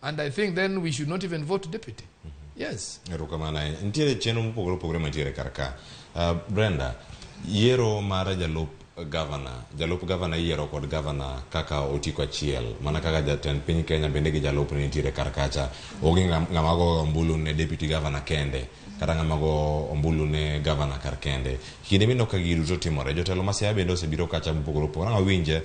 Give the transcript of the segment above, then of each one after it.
And I think then we should not even vote deputy. Yes. Brenda, iero mara jalup gavana iero kod gavana kaka otiko achiel mana kaka jatend piny Kenya bende gi jalupne nitiere karkacha ogi ng'amago ombulu ne deputy governor kende kata ng'amago ombulu ne governor kar kende kinde mino ka giruto timore jotelo masaya bende osebiro kacha mpogoro opogore ng'a winje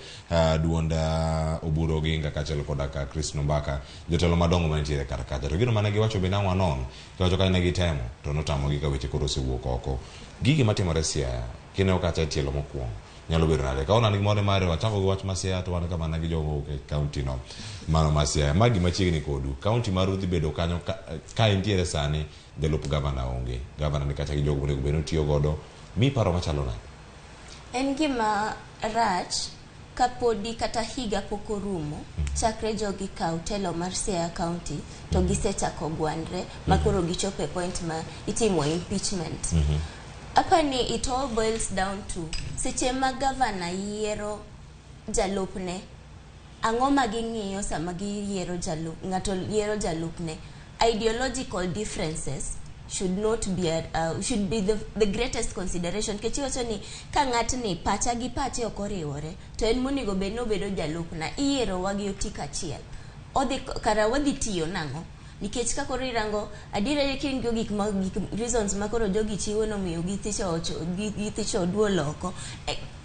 duonda oburo gi ng'akachiel koda ka Chris Nombaka jotelo madongo manitiere karkacha to gino mane giwacho bende ang'o non kiwacho ka ne gitemo to notamogi ka weche koro osewuok oko gigi matimore Siaya kine okacha tielo mokwongo nyalo bedo nade ka onani gimore mare wachako gi wach Siaya to wan kama nagi jogo ke county no mano Siaya magi machiegni kodu county maru dhi bedo kanyo ka entiere sani jalup gavana onge gavana ni kacha gi jogo nego beno tiyo godo mi paro machalo nade en gima rach kapodi kata higa poko rumo chakre jogi kaw telo mar Siaya county to gisechako gwandre makoro gichope point ma itimo impeachment apani it all boils down to seche ma gavana yiero jalupne ang'o ma ging'iyo sama giyiero ng'ato yiero jalupne ideological differences should be the greatest consideration kechiwacho ni ka ng'atni pacha gi pache ok oriwore to en monigo bedo jalupna iyiero wagi otika achiel odhi kara wadhi tiyo nang'o nikech ka koro irango adiera kin gik reasons makoro jogi chiwo no miyo githicho duolo oko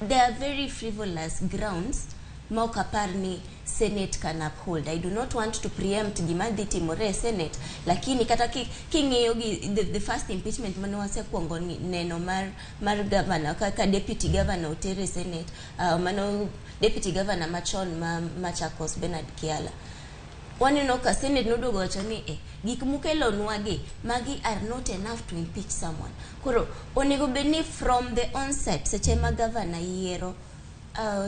they are very frivolous grounds ma ok apar ni Senate can uphold. I do not want to preempt gima dhi timore Senate lakini kata king'iyo the first impeachment mane wasekuongo neno mar governor kaka deputy governor otere Senate mano deputy governor machon Machakos Bernard Kiala waneno ka Senate noduogo wacho ni gik mukelo nwagi magi are not enough to impeach someone koro onego bedni from the onset seche ma governor yiero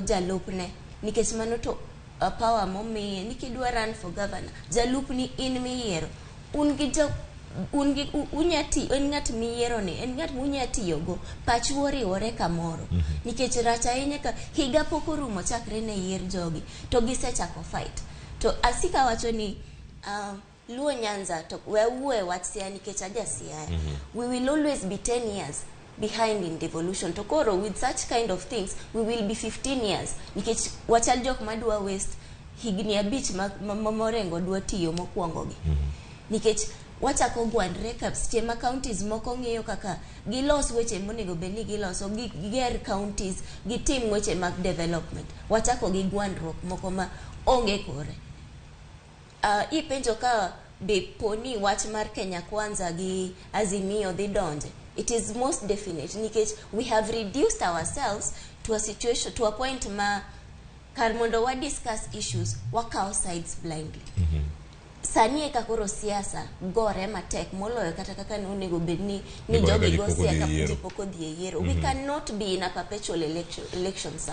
jalupne nikech mano to power momiye nikidwa run for governor jalupni in miyiero unyati en ng'at miyiero ni en ng'at munyatiyogo pach woriwore kamoro nikech rach ahinya ka higa poko rumo chakre ne yier jogi to gisechako fight to asika wacho ni Luo Nyanza to we wach Siaya nikech aja Siaya we will always be 10 years behind in devolution to koro with such kind of things we will be 15 years nikech wachal jok madwa waste higni abich morengo dwa tiyo mokwongo gi nikech wachako gwandre ka seche ma counties moko ng'iyo kaka gilos weche monego bedni giloso giger counties gitim weche mag development wachako gi gwandruok moko ma onge kore ipenjo ka be poni wach mar Kenya Kwanza gi Azimio dhi donje it is most definite nikech we have reduced ourselves to a situation to a point ma kar mondo wa discuss issues wakaw sides blindly sani eka koro siasa gore matek moloyo kata kaka onego bedni ni jogi go siasa poko dhi yiero we cannot be in a perpetual election